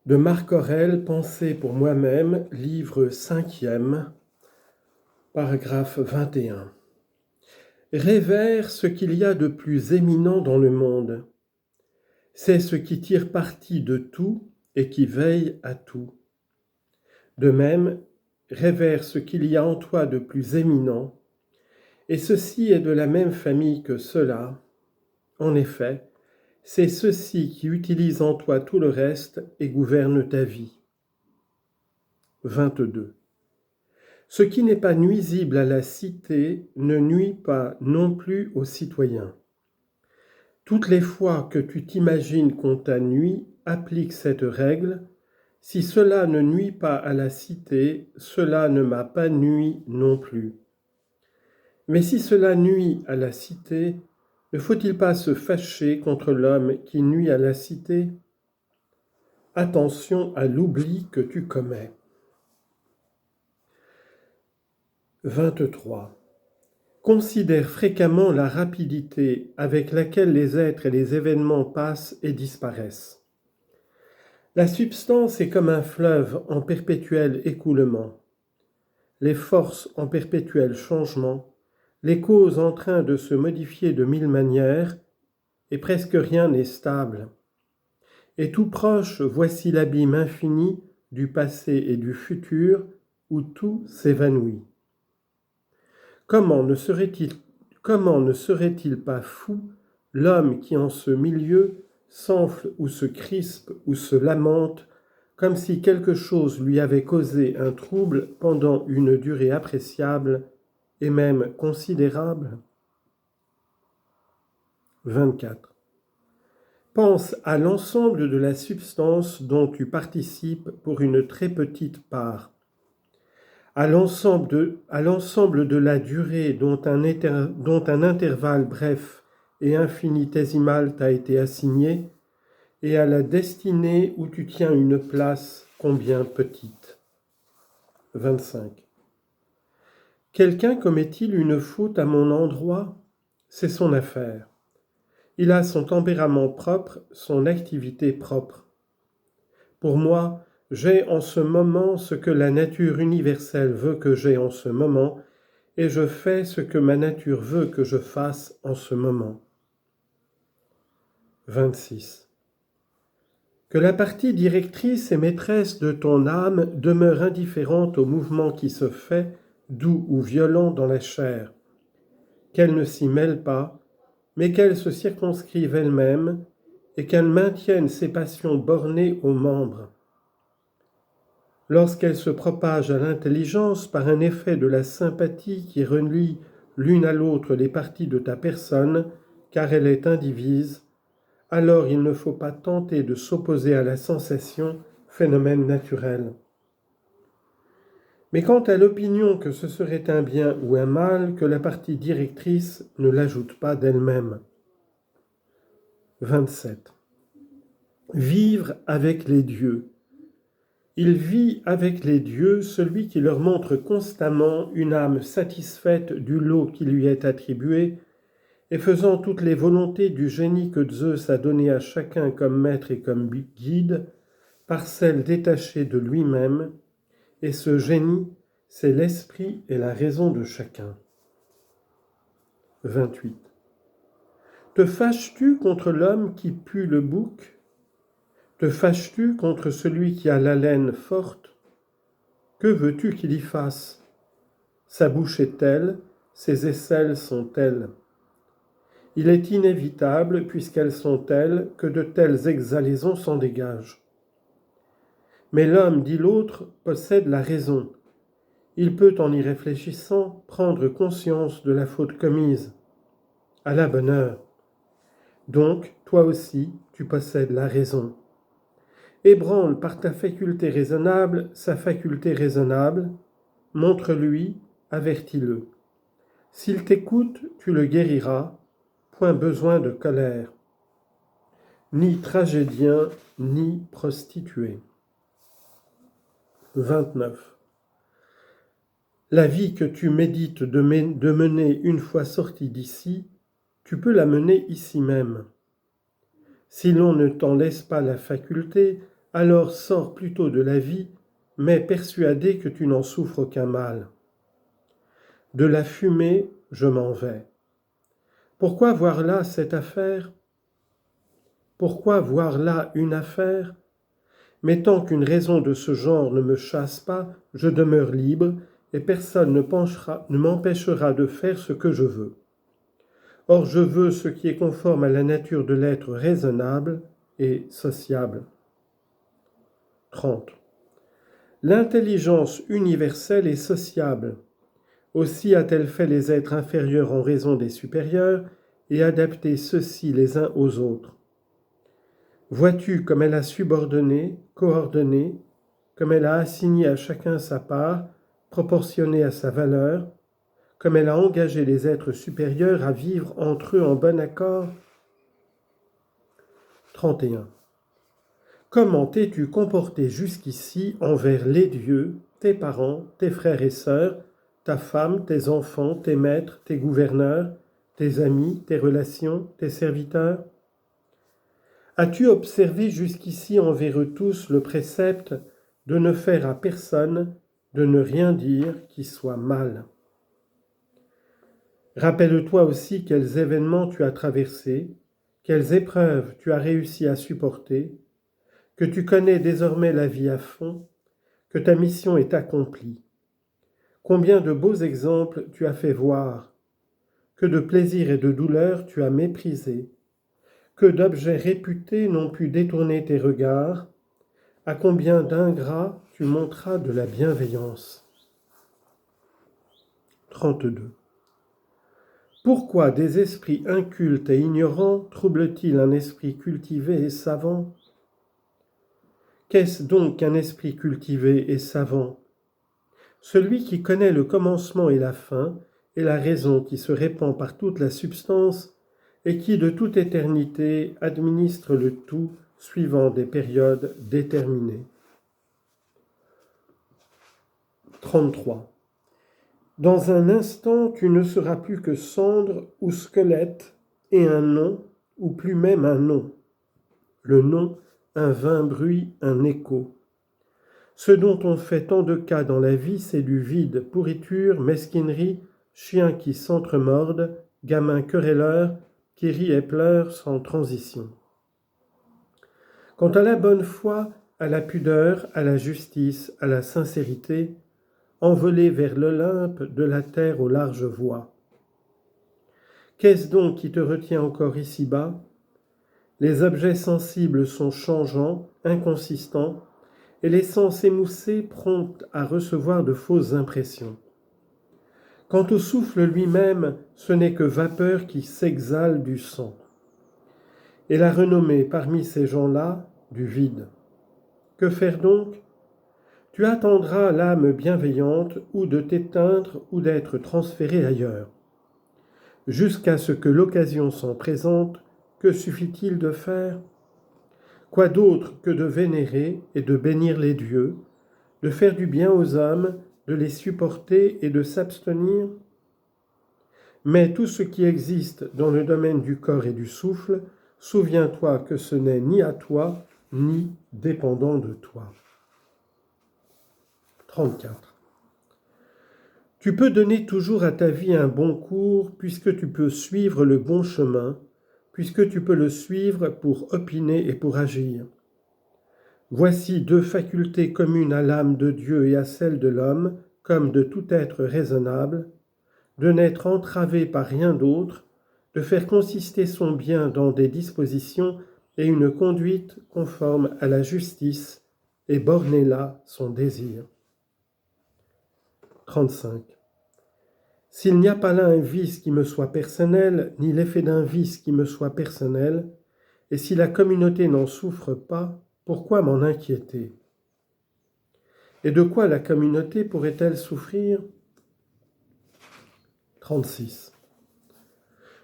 De Marc Aurèle, Pensée pour moi-même, livre 5e, paragraphe 21. Révère ce qu'il y a de plus éminent dans le monde. C'est ce qui tire parti de tout et qui veille à tout. De même, révère ce qu'il y a en toi de plus éminent, et ceci est de la même famille que cela. En effet, c'est ceci qui utilise en toi tout le reste et gouverne ta vie. 22. Ce qui n'est pas nuisible à la cité ne nuit pas non plus aux citoyens. Toutes les fois que tu t'imagines qu'on t'a nui, applique cette règle. Si cela ne nuit pas à la cité, cela ne m'a pas nui non plus. Mais si cela nuit à la cité, ne faut-il pas se fâcher contre l'homme qui nuit à la cité ? Attention à l'oubli que tu commets. 23. Considère fréquemment la rapidité avec laquelle les êtres et les événements passent et disparaissent. La substance est comme un fleuve en perpétuel écoulement. Les forces en perpétuel changement, les causes en train de se modifier de mille manières, et presque rien n'est stable. Et tout proche, voici l'abîme infini du passé et du futur où tout s'évanouit. Comment ne serait-il pas fou l'homme qui en ce milieu s'enfle ou se crispe ou se lamente comme si quelque chose lui avait causé un trouble pendant une durée appréciable et même considérable ? 24. Pense à l'ensemble de la substance dont tu participes pour une très petite part. À l'ensemble de la durée dont un intervalle bref et infinitésimal t'a été assigné, et à la destinée où tu tiens une place combien petite. 25. Quelqu'un commet-il une faute à mon endroit ? C'est son affaire. Il a son tempérament propre, son activité propre. Pour moi, j'ai en ce moment ce que la nature universelle veut que j'aie en ce moment, et je fais ce que ma nature veut que je fasse en ce moment. 26. Que la partie directrice et maîtresse de ton âme demeure indifférente au mouvement qui se fait, doux ou violent dans la chair, qu'elle ne s'y mêle pas, mais qu'elle se circonscrive elle-même et qu'elle maintienne ses passions bornées aux membres. Lorsqu'elle se propage à l'intelligence par un effet de la sympathie qui relie l'une à l'autre les parties de ta personne, car elle est indivise, alors il ne faut pas tenter de s'opposer à la sensation, phénomène naturel. Mais quant à l'opinion que ce serait un bien ou un mal, que la partie directrice ne l'ajoute pas d'elle-même. 27. Vivre avec les dieux. Il vit avec les dieux celui qui leur montre constamment une âme satisfaite du lot qui lui est attribué, et faisant toutes les volontés du génie que Zeus a donné à chacun comme maître et comme guide, par celle détachée de lui-même, et ce génie, c'est l'esprit et la raison de chacun. 28. Te fâches-tu contre l'homme qui pue le bouc ? Te fâches-tu contre celui qui a l'haleine forte ? Que veux-tu qu'il y fasse ? Sa bouche est telle, ses aisselles sont telles. Il est inévitable, puisqu'elles sont telles, que de telles exhalaisons s'en dégagent. Mais l'homme, dit l'autre, possède la raison. Il peut, en y réfléchissant, prendre conscience de la faute commise. À la bonne heure. Donc, toi aussi, tu possèdes la raison. Ébranle par ta faculté raisonnable sa faculté raisonnable, montre-lui, avertis-le. S'il t'écoute, tu le guériras, point besoin de colère. Ni tragédien, ni prostituée. 29. La vie que tu médites de mener une fois sorti d'ici, tu peux la mener ici même. Si l'on ne t'en laisse pas la faculté, alors sors plutôt de la vie, mais persuadé que tu n'en souffres aucun mal. De la fumée, je m'en vais. Pourquoi voir là cette affaire? Pourquoi voir là une affaire? Mais tant qu'une raison de ce genre ne me chasse pas, je demeure libre, et personne ne m'empêchera de faire ce que je veux. Or je veux ce qui est conforme à la nature de l'être raisonnable et sociable. 30. L'intelligence universelle est sociable. Aussi a-t-elle fait les êtres inférieurs en raison des supérieurs et adapté ceux-ci les uns aux autres. Vois-tu comme elle a subordonné, coordonné, comme elle a assigné à chacun sa part, proportionnée à sa valeur, comme elle a engagé les êtres supérieurs à vivre entre eux en bon accord. 31. Comment t'es-tu comporté jusqu'ici envers les dieux, tes parents, tes frères et sœurs, ta femme, tes enfants, tes maîtres, tes gouverneurs, tes amis, tes relations, tes serviteurs? As-tu observé jusqu'ici envers eux tous le précepte de ne faire à personne, de ne rien dire qui soit mal? Rappelle-toi aussi quels événements tu as traversés, quelles épreuves tu as réussi à supporter, que tu connais désormais la vie à fond, que ta mission est accomplie. Combien de beaux exemples tu as fait voir, que de plaisirs et de douleurs tu as méprisés, que d'objets réputés n'ont pu détourner tes regards, à combien d'ingrats tu montras de la bienveillance. 32. Pourquoi des esprits incultes et ignorants troublent-ils un esprit cultivé et savant? Qu'est-ce donc qu'un esprit cultivé et savant? Celui qui connaît le commencement et la fin, et la raison qui se répand par toute la substance, et qui de toute éternité administre le tout suivant des périodes déterminées. 33. Dans un instant, tu ne seras plus que cendre ou squelette, et un nom, ou plus même un nom. Le nom, un vain bruit, un écho. Ce dont on fait tant de cas dans la vie, c'est du vide, pourriture, mesquinerie, chien qui s'entremordent, gamin querelleur, qui rit et pleure sans transition. Quant à la bonne foi, à la pudeur, à la justice, à la sincérité, envolés vers l'Olympe de la terre aux larges voies. Qu'est-ce donc qui te retient encore ici-bas? Les objets sensibles sont changeants, inconsistants, et les sens émoussés prompts à recevoir de fausses impressions. Quant au souffle lui-même, ce n'est que vapeur qui s'exhale du sang. Et la renommée parmi ces gens-là, du vide. Que faire donc? Tu attendras l'âme bienveillante ou de t'éteindre ou d'être transféré ailleurs. Jusqu'à ce que l'occasion s'en présente, que suffit-il de faire? Quoi d'autre que de vénérer et de bénir les dieux, de faire du bien aux hommes, de les supporter et de s'abstenir? Mais tout ce qui existe dans le domaine du corps et du souffle, souviens-toi que ce n'est ni à toi, ni dépendant de toi. 34. Tu peux donner toujours à ta vie un bon cours, puisque tu peux suivre le bon chemin, puisque tu peux le suivre pour opiner et pour agir. Voici deux facultés communes à l'âme de Dieu et à celle de l'homme, comme de tout être raisonnable, de n'être entravé par rien d'autre, de faire consister son bien dans des dispositions et une conduite conforme à la justice, et borner là son désir. 35. S'il n'y a pas là un vice qui me soit personnel, ni l'effet d'un vice qui me soit personnel, et si la communauté n'en souffre pas, pourquoi m'en inquiéter? Et de quoi la communauté pourrait-elle souffrir? 36.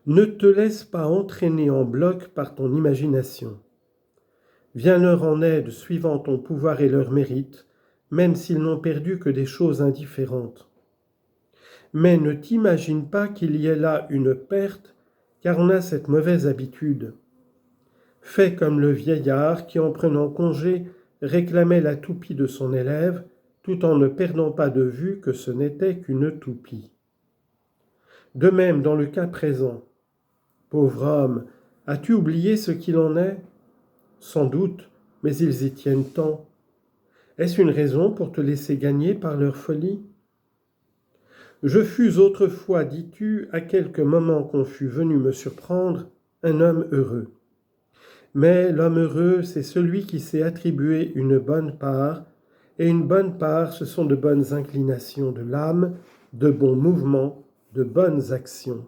Ne te laisse pas entraîner en bloc par ton imagination. Viens leur en aide suivant ton pouvoir et leur mérite, même s'ils n'ont perdu que des choses indifférentes. Mais ne t'imagine pas qu'il y ait là une perte, car on a cette mauvaise habitude. Fais comme le vieillard qui, en prenant congé, réclamait la toupie de son élève, tout en ne perdant pas de vue que ce n'était qu'une toupie. De même, dans le cas présent, pauvre homme, as-tu oublié ce qu'il en est ? Sans doute, mais ils y tiennent tant. Est-ce une raison pour te laisser gagner par leur folie ? Je fus autrefois, dis-tu, à quelque moment qu'on fût venu me surprendre, un homme heureux. Mais l'homme heureux, c'est celui qui sait attribuer une bonne part, et une bonne part, ce sont de bonnes inclinations de l'âme, de bons mouvements, de bonnes actions.